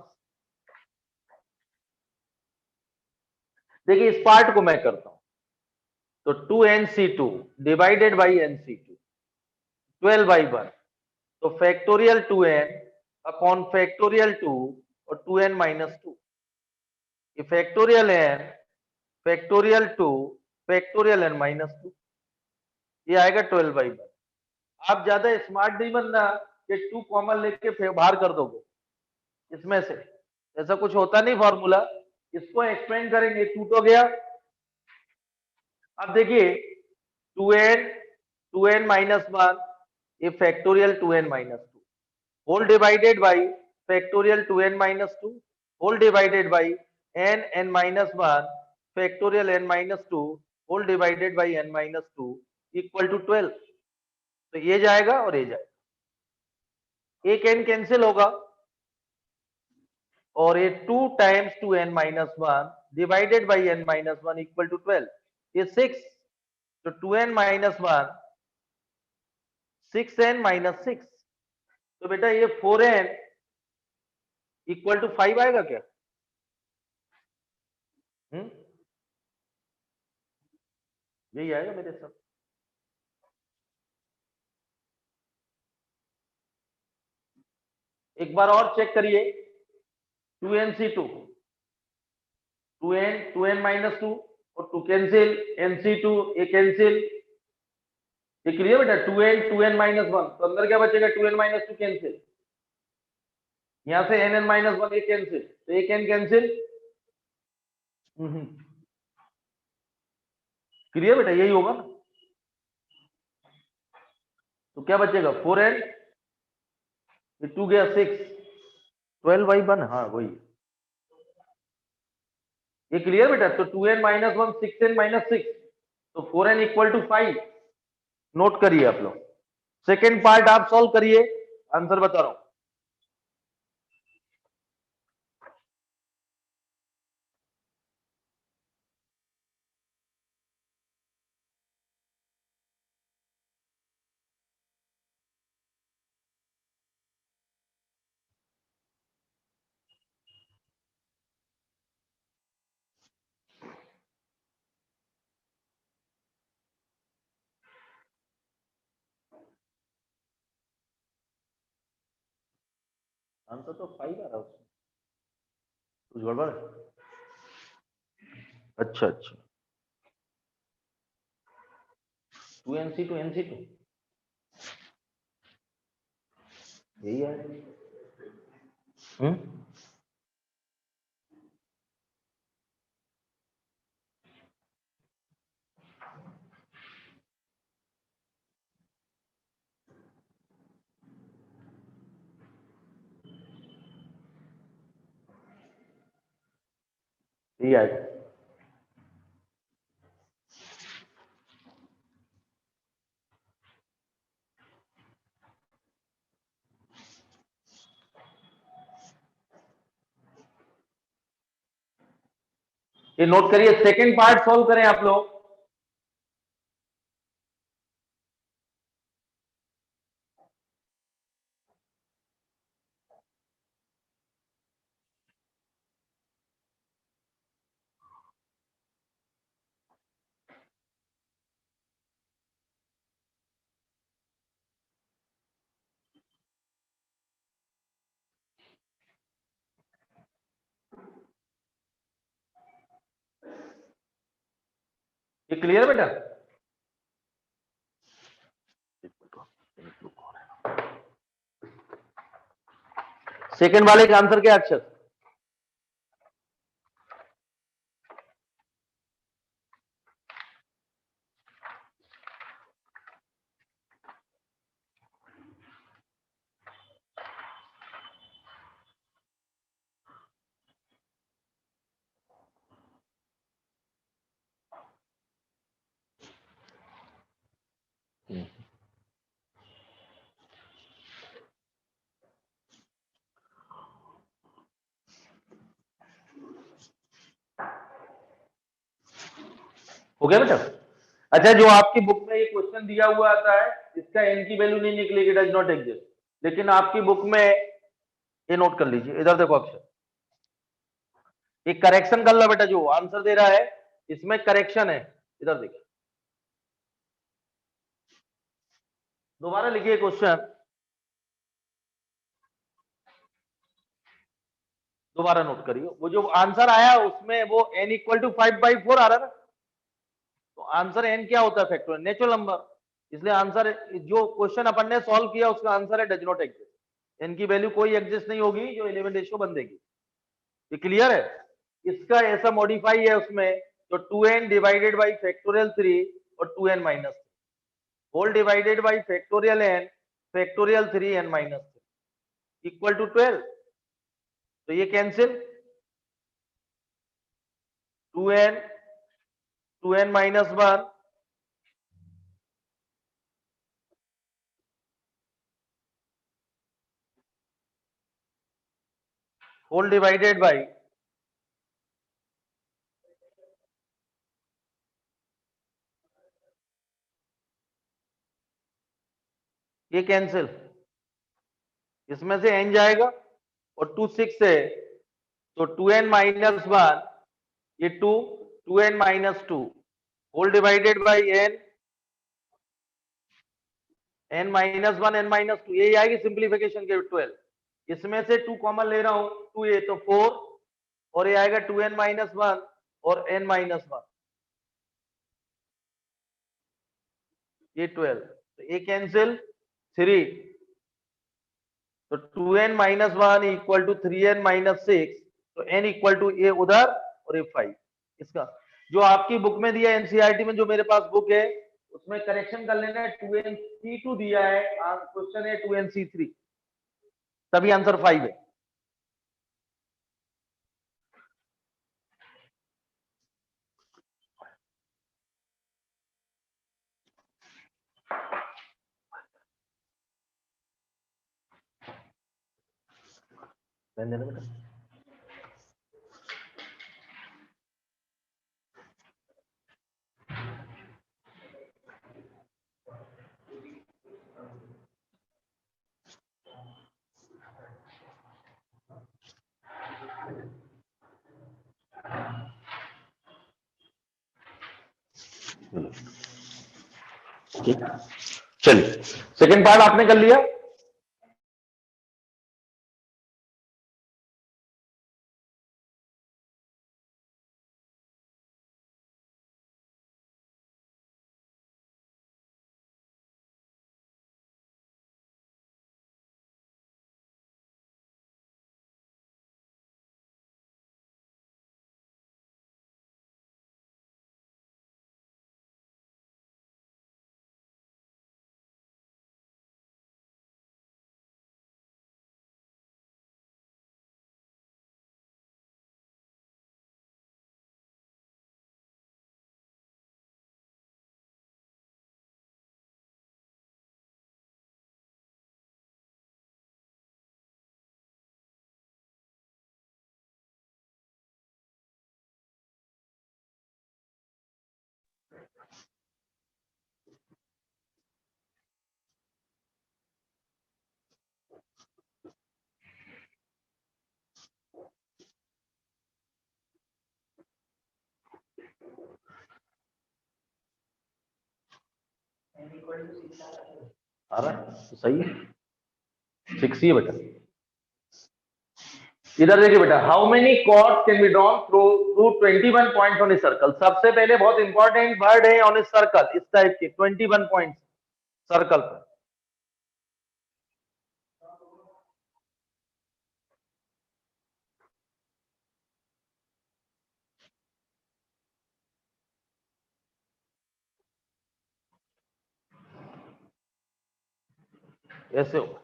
देखिए इस पार्ट को मैं करता हूं, तो 2nc2 डिवाइडेड बाई nc2 12/1, तो फैक्टोरियल 2n अपॉन फैक्टोरियल 2 और 2n-2, ये factorial n factorial 2 factorial n-2, ये आएगा 12/1। आप ज्यादा स्मार्ट नहीं बनना कि 2 कॉमन लेके बाहर कर दोगे इसमें से, ऐसा कुछ होता नहीं फॉर्मूला। इसको एक्सपेंड करेंगे, 2 तो गया। अब देखिए 2n-1 ये factorial 2n-2 whole divided by factorial 2n-2 whole divided by n(n-1) factorial n-2 whole divided by n-2 equal to 12। तो ये जाएगा और ये जाएगा, एक n कैंसिल होगा और ये 2 times 2n-1 divided by n-1 equal to 12, ये 6, तो 2n-1 6n-6, तो बेटा ये 4n इक्वल टू 5 आएगा क्या? यही आएगा मेरे साथ। एक बार और चेक करिए 2nc2 2n-2 और 2 कैंसिल, nc2 ये कैंसिल, ये क्लियर बेटा? 2n-1 तो अंदर क्या बचेगा? 2n-2 कैंसिल, यहां से nn-1 ये कैंसिल, तो एक n कैंसिल। क्लियर बेटा? यही होगा ना, तो क्या बचेगा? 4n, ये 2 गया 6, 12/1, हाँ वही। ये क्लियर बेटा? तो 2n-1 6n-6, तो 4n इक्वल टू 5। नोट करिए आप लोग, सेकेंड पार्ट आप सॉल्व करिए, आंसर बता रहा हूं। आंसर तो 5 आ रहा है उसमें, कुछ गड़बड़ है? अच्छा अच्छा, 2nc2 यही है। हम्म, यही आएगा। ये नोट करिए, सेकंड पार्ट सॉल्व करें आप लोग। ये क्लियर बेटा? सेकंड वाले का आंसर क्या अक्षर? हो गया बेटा? अच्छा, जो आपकी बुक में ये क्वेश्चन दिया हुआ आता है, इसका एन की वैल्यू नहीं निकलेगी, डज नॉट एग्जिस्ट, लेकिन आपकी बुक में ये नोट कर लीजिए, इधर देखो अक्षर, एक करेक्शन कर लो बेटा, जो आंसर दे रहा है इसमें करेक्शन है, इधर देखिए, दोबारा लिखिए क्वेश्चन, दोबारा नोट करिए, वो जो आंसर आया उसमें वो n इक्वल टू 5/4 आ रहा है ना, तो आंसर n क्या होता है? फैक्टोरियल, नेचुरल नंबर, इसलिए आंसर जो क्वेश्चन अपन ने सॉल्व किया उसका आंसर है डज नॉट एग्जिस्ट, n की वैल्यू कोई एग्जिस्ट नहीं होगी जो 11 रेशियो बन देगी। ये क्लियर है? इसका ऐसा मॉडिफाई है उसमें, तो 2n डिवाइडेड बाई फैक्टोरियल 3 और 2n minus whole divided by factorial n factorial 3n minus equal to 12, तो ये cancel, 2n minus 1 whole divided by ये कैंसिल, इसमें से n जाएगा और 2 6 है, तो 2n माइनस 1 ये 2, 2n minus 2 whole divided by n minus 1 n minus 2, यही आएगी सिंप्लीफिकेशन के 12, इसमें से 2 कॉमन ले रहा हूं, 2 ये तो 4 और ये आएगा 2n माइनस 1 और n माइनस 1, ये 12, तो ये कैंसिल 3, तो 2n minus 1 equal to 3n minus 6, तो n इक्वल टू ये उधर और ये 5, इसका जो आपकी बुक में दिया एनसीईआरटी में, जो मेरे पास बुक है उसमें करेक्शन कर लेना है, 2nc2 दिया है, क्वेश्चन है 2nc3, तभी आंसर 5 है। बेटा ठीक, चलिए सेकंड पार्ट आपने कर लिया। आ रहा है तो सही है, 6 ही है बेटा। इधर देखिए बेटा, how many chords can be drawn through 21 points on a circle. सबसे पहले बहुत इंपॉर्टेंट वर्ड है ऑन ए सर्कल, इस टाइप के 21 पॉइंट्स सर्कल पर। ऐसे होगा,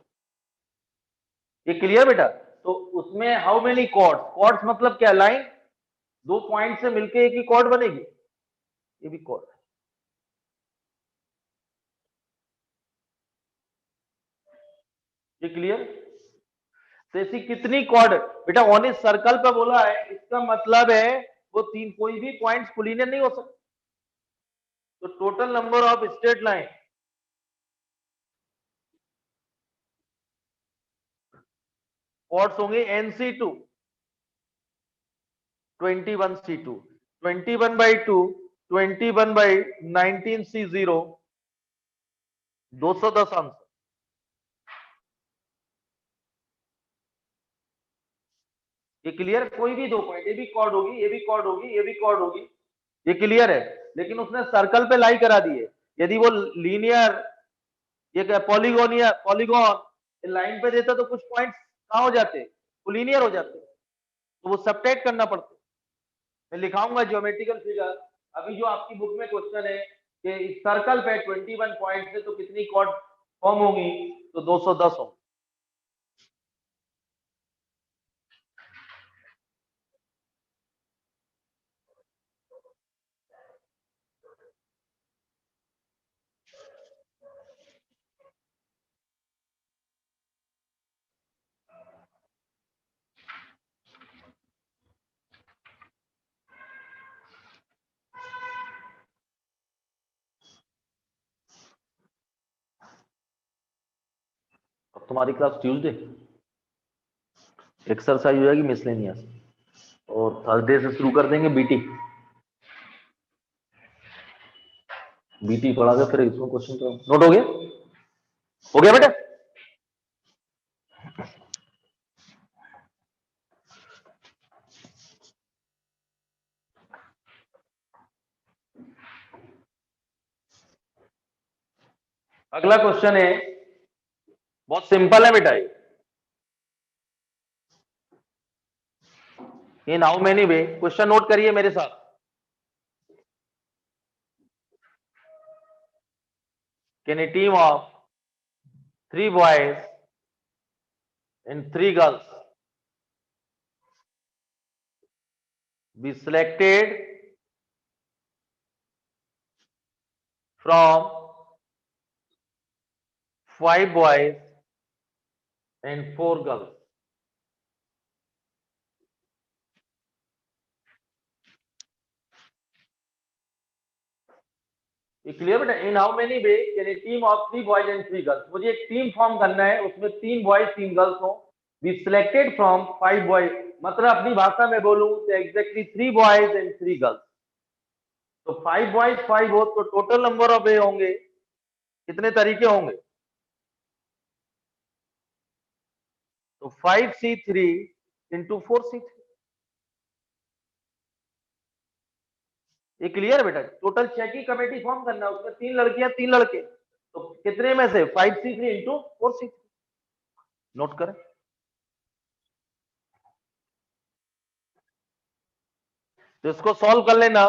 ये क्लियर बेटा। तो उसमें हाउ मेनी कॉर्ड्स, कॉर्ड्स मतलब क्या, लाइन, दो पॉइंट से मिलके एक ही कॉर्ड बनेगी, ये भी कॉर्ड। ये क्लियर। तो ऐसी कितनी कॉर्ड बेटा ऑन ए सर्कल पे बोला है, इसका मतलब है वो तीन, कोई भी पॉइंट कोलिनियर नहीं हो सकता। तो total number of straight line, chords होंगे NC2 21C2, 21/2 21/19C0, 210 आंसर। ये क्लियर, कोई भी दो पॉइंट, ये भी कॉर्ड होगी, ये भी कॉर्ड होगी, ये भी कॉर्ड होगी, ये क्लियर है। लेकिन उसने सर्कल पे लाई करा दी है। यदि वो लीनियर, ये क्या पॉलीगोनियर, पॉलीगॉन लाइन पे देता तो कुछ पॉइंट्स कहां हो जाते, कोलिनियर हो जाते, तो वो सबट्रैक्ट करना पड़ता। मैं लिखाऊंगा ज्योमेट्रिकल फिगर। अभी जो आपकी बुक में क्वेश्चन है कि सर्कल पे 21 पॉइंट है तो कितनी कॉर्ड फॉर्म होंगी, तो 210 होंगी। अब तुम्हारी क्लास ट्यूसडे एक्सरसाइज हो जाएगी मिसलेनियस, और थर्सडे से शुरू कर देंगे बीटी। बीटी पढ़ा के फिर इसमें क्वेश्चन तो नोट हो गया बेटा। अगला क्वेश्चन है, बहुत सिंपल है बेटा ये। इन how many way, question note करिए मेरे साथ। Can a team of 3 boys and 3 girls be selected from 5 boys and 4 girls? ये क्लियर बेटा। इन how many way can a team of 3 boys and 3 girls, मुझे एक टीम फॉर्म करना है, उसमें 3 बॉयज 3 गर्ल्स हो। बी सिलेक्टेड फ्रॉम 5 बॉयज, मतलब अपनी भाषा में बोलूं तो एग्जैक्टली 3 बॉयज एंड 3 गर्ल्स। तो 5 बॉयज 5 हो तो टोटल नंबर ऑफ वे होंगे, कितने तरीके होंगे, तो 5C3 इंटू 4C3। ये क्लियर है बेटा। टोटल 6 की कमेटी फॉर्म करना है, उसमें 3 लड़कियां 3 लड़के, तो कितने में से 5C3 इंटू 4C3, नोट करें। तो इसको सॉल्व कर लेना,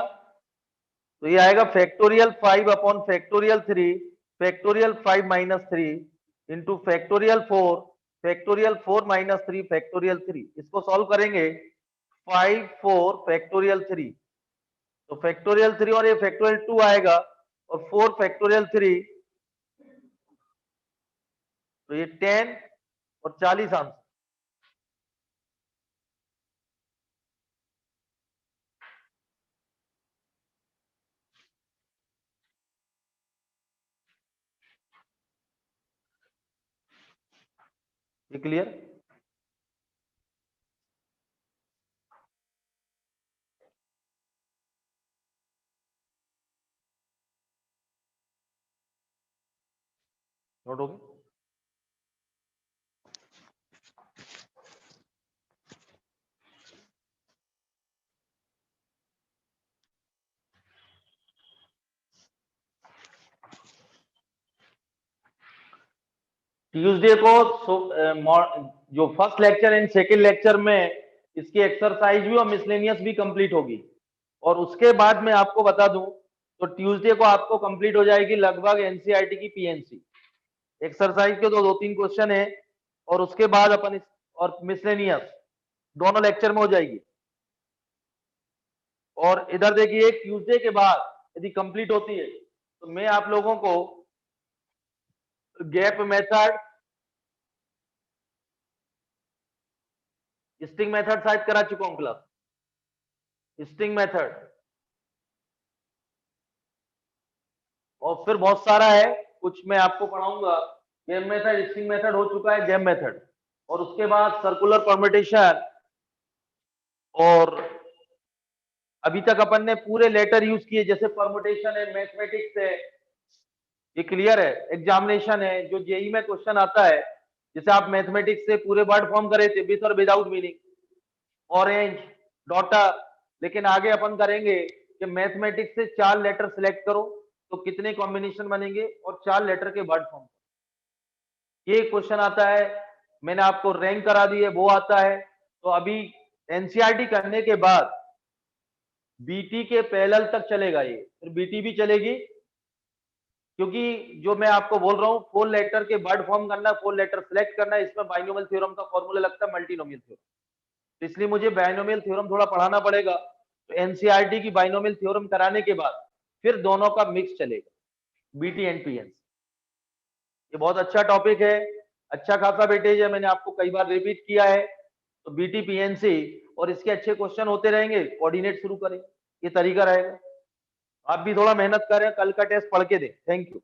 तो ये आएगा factorial 5 upon factorial 3 factorial 5 minus 3 into factorial 4 minus 3 factorial 3। इसको सॉल्व करेंगे 5 4 फैक्टोरियल 3, तो फैक्टोरियल 3 और ये फैक्टोरियल 2 आएगा, और 4 फैक्टोरियल 3, तो ये 10 और 40 आंसर। ये क्लियर। नोट हो गया? ट्यूसडे को जो first lecture and second lecture में इसकी एक्सरसाइज भी और मिसलेनियस भी कंप्लीट होगी, और उसके बाद मैं आपको बता दूं तो ट्यूसडे को आपको कंप्लीट हो जाएगी लगभग एनसीईआरटी की पीएनसी एक्सरसाइज के दो तीन क्वेश्चन है, और उसके बाद अपन और मिसलेनियस दोनों लेक्चर में हो जाएगी। और इधर देखिए ट्यूसडे के बाद यदि कंप्लीट होती है तो मैं आप लोगों को गैप मेथड, स्टिंग मेथड शायद करा चुका हूं क्लास, स्टिंग मेथड, और फिर बहुत सारा है कुछ मैं आपको पढ़ाऊंगा। गैप मेथड, स्टिंग मेथड हो चुका है, गैप मेथड, और उसके बाद सर्कुलर परम्यूटेशन, और अभी तक अपन ने पूरे लेटर यूज किए, जैसे परम्यूटेशन है, मैथमेटिक्स है, ये क्लियर है। एग्जामिनेशन है, जो जेई में क्वेश्चन आता है, जैसे आप मैथमेटिक्स से पूरे वर्ड फॉर्म करे थे विथ और विदाउट मीनिंग, ऑरेंज, डॉटर, लेकिन आगे अपन करेंगे कि मैथमेटिक्स से 4 लेटर सिलेक्ट करो तो कितने कॉम्बिनेशन बनेंगे, और 4 लेटर के वर्ड फॉर्म, ये क्वेश्चन आता है। मैंने आपको रैंक करा दी है, वो आता है। तो अभी एनसीईआरटी करने के बाद बीटी के पैरेलल तक चलेगा ये, फिर बीटी भी चलेगी, क्योंकि जो मैं आपको बोल रहा हूँ 4 लेटर के वर्ड फॉर्म करना, 4 लेटर सिलेक्ट करना, इसमें बाइनोमियल थ्योरम का फॉर्मूला लगता है, मल्टीनोमियल थ्योरम, तो इसलिए मुझे बाइनोमियल थ्योरम थोड़ा पढ़ाना पड़ेगा। तो एनसीईआरटी की बाइनोमियल थ्योरम कराने के बाद फिर दोनों का मिक्स चलेगा, बीटी एंड पीएनसी। ये बहुत अच्छा टॉपिक है, अच्छा खासा वेटेज है, मैंने आपको कई बार रिपीट किया है। तो बीटी पीएनसी और इसके अच्छे क्वेश्चन होते रहेंगे, कोऑर्डिनेट शुरू करें, ये तरीका रहेगा। आप भी थोड़ा मेहनत करें, कल का टेस्ट पढ़ के दें। Thank you.